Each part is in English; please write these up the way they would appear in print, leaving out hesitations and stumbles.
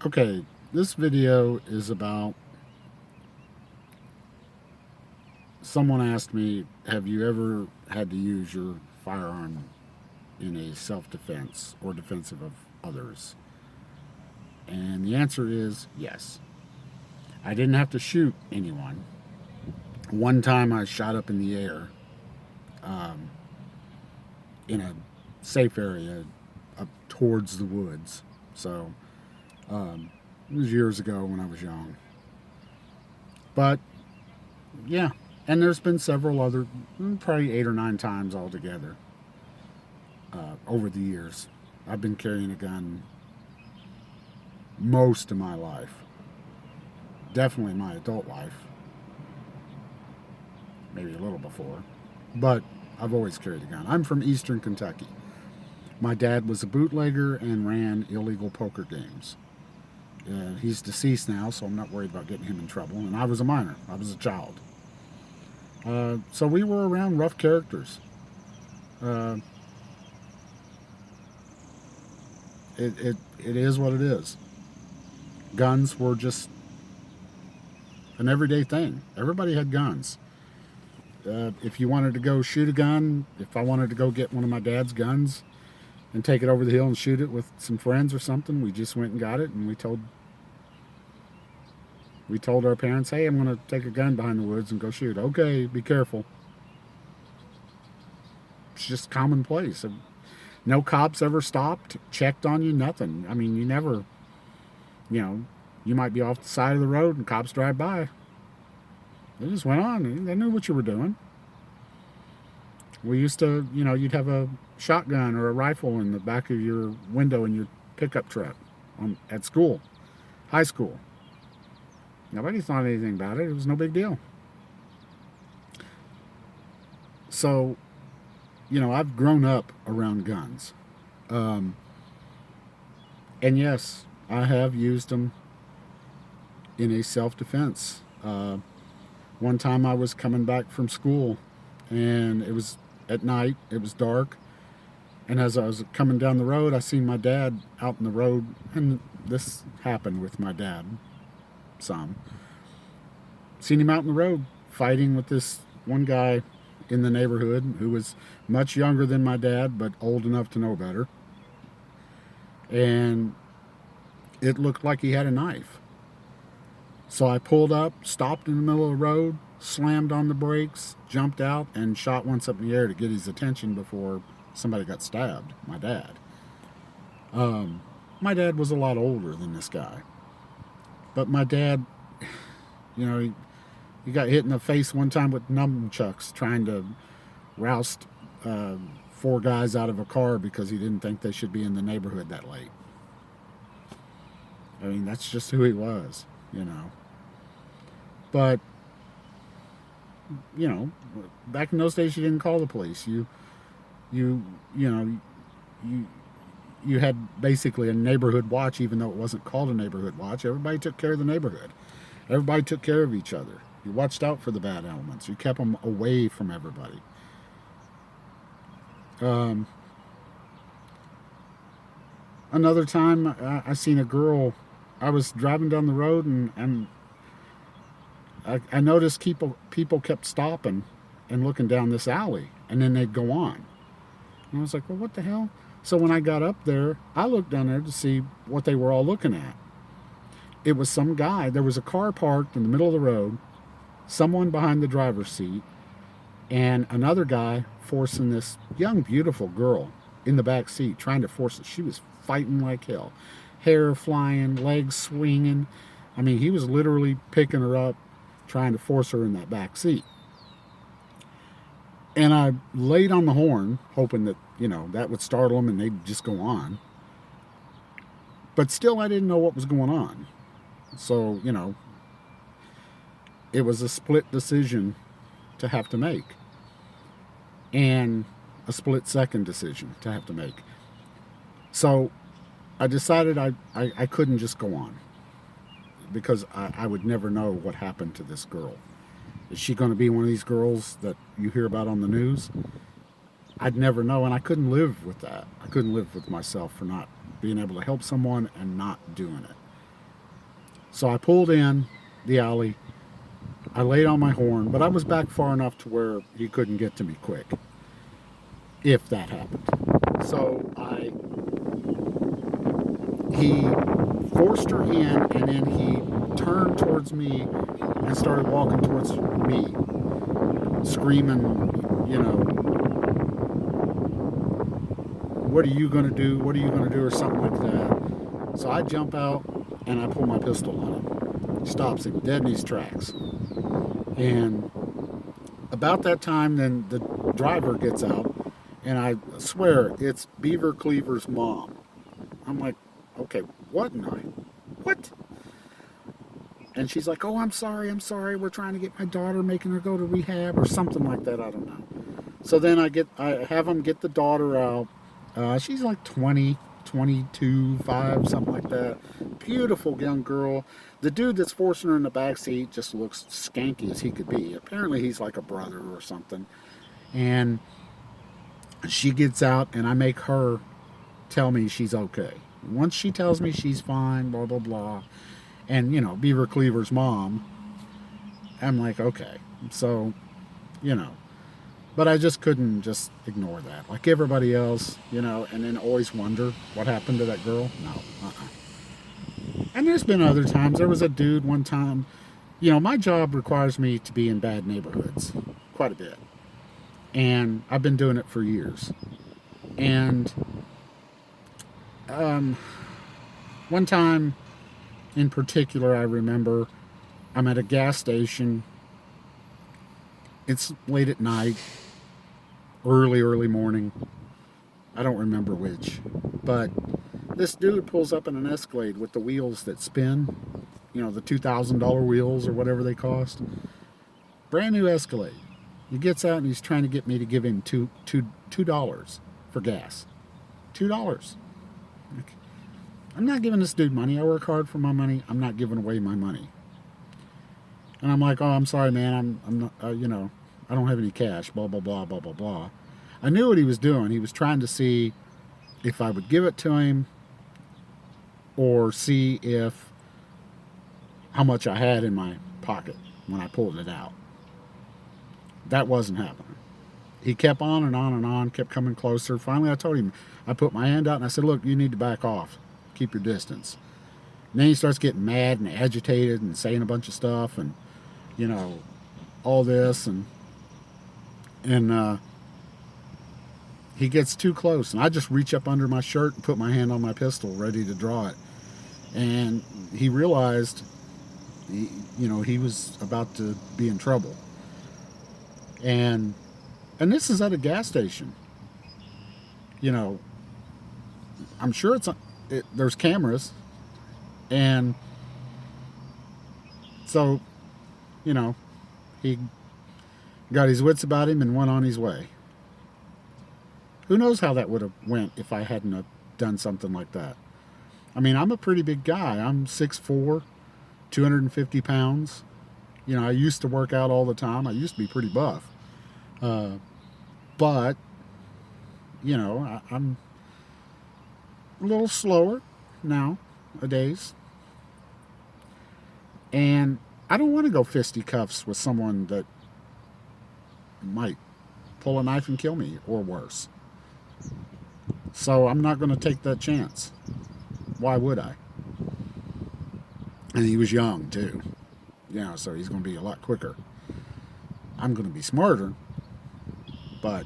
Okay, this video is about someone asked me, have you ever had to use your firearm in a self-defense or defensive of others? And the answer is yes. I didn't have to shoot anyone. One time I shot up in the air um, in a safe area up towards the woods. So it was years ago when I was young. But yeah, and there's been several other, probably 8 or 9 times altogether over the years. I've been carrying a gun most of my life, definitely my adult life, maybe a little before, but I've always carried a gun. I'm from Eastern Kentucky. My dad was a bootlegger and ran illegal poker games. He's deceased now, so I'm not worried about getting him in trouble. And I was a minor. I was a child. So we were around rough characters. Uh, it is what it is. Guns were just an everyday thing. Everybody had guns. If you wanted to go shoot a gun, if I wanted to go get one of my dad's guns and take it over the hill and shoot it with some friends or something, we just went and got it, and we told our parents, hey, I'm going to take a gun behind the woods and go shoot. Okay, be careful. It's just commonplace. No cops ever stopped, checked on you, nothing. I mean, you never, you might be off the side of the road and cops drive by. They just went on. They knew what you were doing. We used to, you'd have a shotgun or a rifle in the back of your window in your pickup truck at school, high school. Nobody thought anything about it. It was no big deal. So, I've grown up around guns. And yes, I have used them in a self-defense. One time I was coming back from school, and it was at night. It was dark. And as I was coming down the road, I seen my dad out in the road. And this happened with my dad some. Seen him out in the road fighting with this one guy in the neighborhood who was much younger than my dad, but old enough to know better. And it looked like he had a knife. So I pulled up, stopped in the middle of the road, slammed on the brakes, jumped out, and shot once up in the air to get his attention before somebody got stabbed, my dad. My dad was a lot older than this guy. But my dad, he got hit in the face one time with nunchucks trying to roust 4 guys out of a car because he didn't think they should be in the neighborhood that late. I mean, that's just who he was, But, back in those days, you didn't call the police. You had basically a neighborhood watch, even though it wasn't called a neighborhood watch. Everybody took care of the neighborhood. Everybody took care of each other. You watched out for the bad elements. You kept them away from everybody. Another time, I seen a girl. I was driving down the road, and I noticed people kept stopping and looking down this alley, and then they'd go on. And I was like, well, what the hell? So when I got up there, I looked down there to see what they were all looking at. It was some guy. There was a car parked in the middle of the road, someone behind the driver's seat, and another guy forcing this young, beautiful girl in the back seat, trying to force it. She was fighting like hell. Hair flying, legs swinging. I mean, he was literally picking her up, trying to force her in that back seat. And I laid on the horn, hoping that, that would startle them and they'd just go on. But still, I didn't know what was going on. So, it was a split decision to have to make. And a split-second decision to have to make. So, I decided I couldn't just go on. Because I would never know what happened to this girl. Is she going to be one of these girls that you hear about on the news? I'd never know, and I couldn't live with that. I couldn't live with myself for not being able to help someone and not doing it. So I pulled in the alley. I laid on my horn, but I was back far enough to where he couldn't get to me quick, if that happened. So he forced her in, and then he turned towards me and started walking towards me, screaming, you know, what are you going to do? What are you going to do? Or something like that. So I jump out and I pull my pistol on him. Stops him dead in his tracks. And about that time, then the driver gets out, and I swear it's Beaver Cleaver's mom. I'm like, okay, what? What? And she's like, oh, I'm sorry. We're trying to get my daughter, making her go to rehab or something like that. I don't know. So then I have them get the daughter out. She's like 20, 22, 5, something like that. Beautiful young girl. The dude that's forcing her in the back seat just looks skanky as he could be. Apparently he's like a brother or something. And she gets out, and I make her tell me she's okay. Once she tells me she's fine, blah, blah, blah, and, Beaver Cleaver's mom, I'm like, okay. So, you know, but I just couldn't just ignore that. Like everybody else, and then always wonder what happened to that girl. No, And there's been other times. There was a dude one time, my job requires me to be in bad neighborhoods quite a bit. And I've been doing it for years. And one time in particular, I remember I'm at a gas station. It's late at night, early morning. I don't remember which. But this dude pulls up in an Escalade with the wheels that spin, the $2,000 wheels or whatever they cost. Brand new Escalade. He gets out and he's trying to get me to give him $2 for gas. $2. I'm not giving this dude money. I work hard for my money. I'm not giving away my money. And I'm like, oh, I'm sorry, man. I'm not, I don't have any cash. Blah, blah, blah, blah, blah, blah. I knew what he was doing. He was trying to see if I would give it to him or see if how much I had in my pocket when I pulled it out. That wasn't happening. He kept on and on and on, kept coming closer. Finally, I told him, I put my hand out and I said, look, you need to back off. Keep your distance. And then he starts getting mad and agitated and saying a bunch of stuff and, all this. And he gets too close. And I just reach up under my shirt and put my hand on my pistol, ready to draw it. And he realized, he was about to be in trouble. And this is at a gas station. I'm sure there's cameras. And so, he got his wits about him and went on his way. Who knows how that would have went if I hadn't have done something like that. I mean, I'm a pretty big guy. I'm 6'4", 250 pounds. I used to work out all the time. I used to be pretty buff. But, I'm a little slower nowadays. And I don't want to go fisticuffs with someone that might pull a knife and kill me or worse. So I'm not going to take that chance. Why would I? And he was young too. So he's going to be a lot quicker. I'm going to be smarter, but,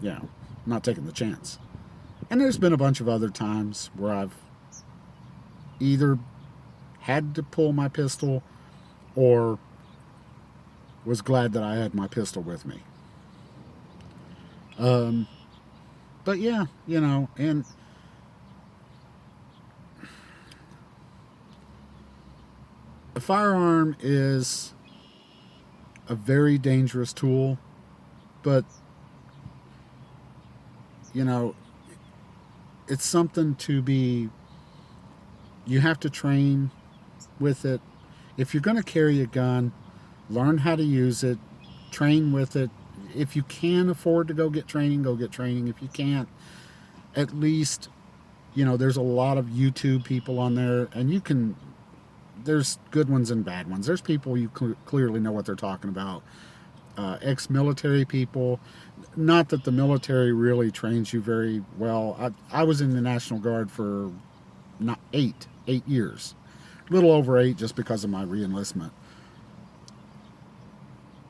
I'm not taking the chance. And there's been a bunch of other times where I've either had to pull my pistol or was glad that I had my pistol with me. But yeah, and a firearm is a very dangerous tool, but it's something to be, you have to train with it. If you're going to carry a gun, learn how to use it, train with it. If you can afford to go get training, go get training. If you can't, at least There's a lot of YouTube people on there, and there's good ones and bad ones. There's people you clearly know what they're talking about. Ex-military people. Not that the military really trains you very well. I was in the National Guard for not 8 years, a little over 8, just because of my reenlistment.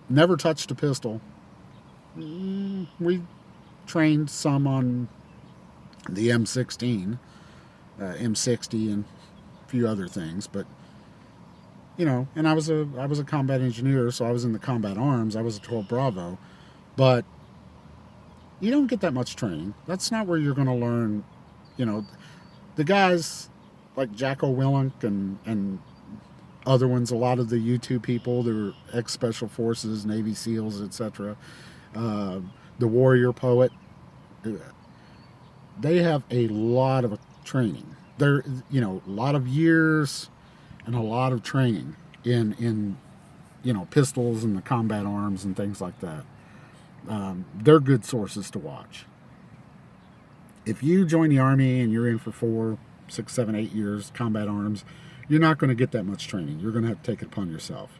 Never touched a pistol. We trained some on the M16, M60, and a few other things, but and I was a combat engineer, so I was in the combat arms. I was a 12 Bravo, but you don't get that much training. That's not where you're going to learn. You know, the guys like Jacko Willink and other ones, a lot of the YouTube people, they were ex Special Forces, Navy SEALs, etc. The Warrior Poet, they have a lot of training. They're a lot of years and a lot of training in pistols and the combat arms and things like that. They're good sources to watch. If you join the Army and you're in for 4, 6, 7, 8 years combat arms, you're not going to get that much training. You're going to have to take it upon yourself.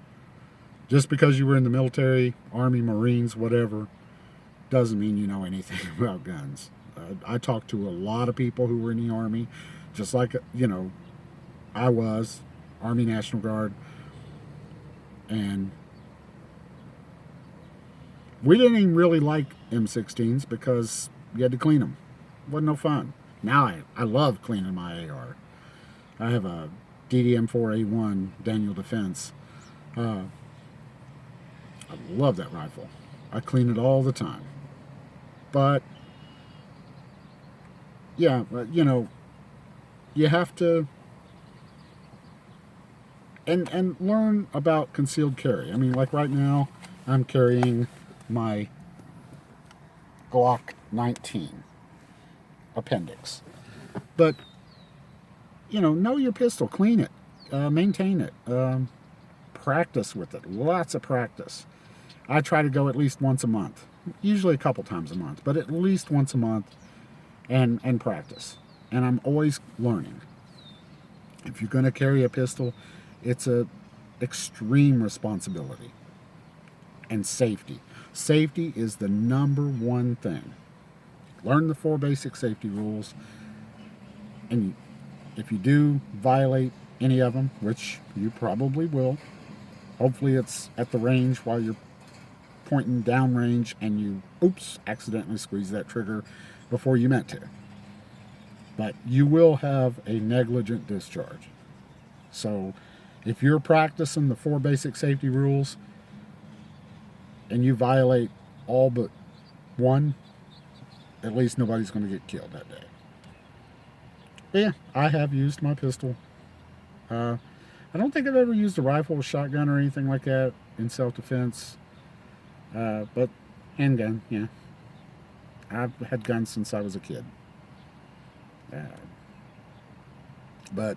Just because you were in the military, Army, Marines, whatever, doesn't mean you know anything about guns. I talked to a lot of people who were in the Army, just like I was, Army National Guard, and we didn't even really like M16s because you had to clean them. It wasn't no fun. Now I love cleaning my AR. I have a DDM-4A1 Daniel Defense. I love that rifle. I clean it all the time. But yeah, you have to and learn about concealed carry. I mean, like right now, I'm carrying my Glock 19 appendix. But know your pistol, clean it, maintain it, practice with it. Lots of practice. I try to go at least once a month, usually a couple times a month, but at least once a month, and practice. And I'm always learning. If you're going to carry a pistol, it's a extreme responsibility and safety. Safety is the number one thing. Learn the 4 basic safety rules, and if you do violate any of them, which you probably will, hopefully it's at the range while you're pointing downrange and you accidentally squeeze that trigger before you meant to. But you will have a negligent discharge. So if you're practicing the 4 basic safety rules and you violate all but one, at least nobody's going to get killed that day. But yeah, I have used my pistol. I don't think I've ever used a rifle or shotgun or anything like that in self-defense. But handgun, yeah. I've had guns since I was a kid. But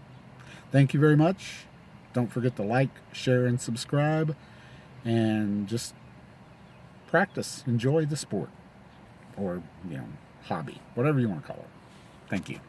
thank you very much. Don't forget to like, share, and subscribe. And just practice. Enjoy the sport. Or, hobby. Whatever you want to call it. Thank you.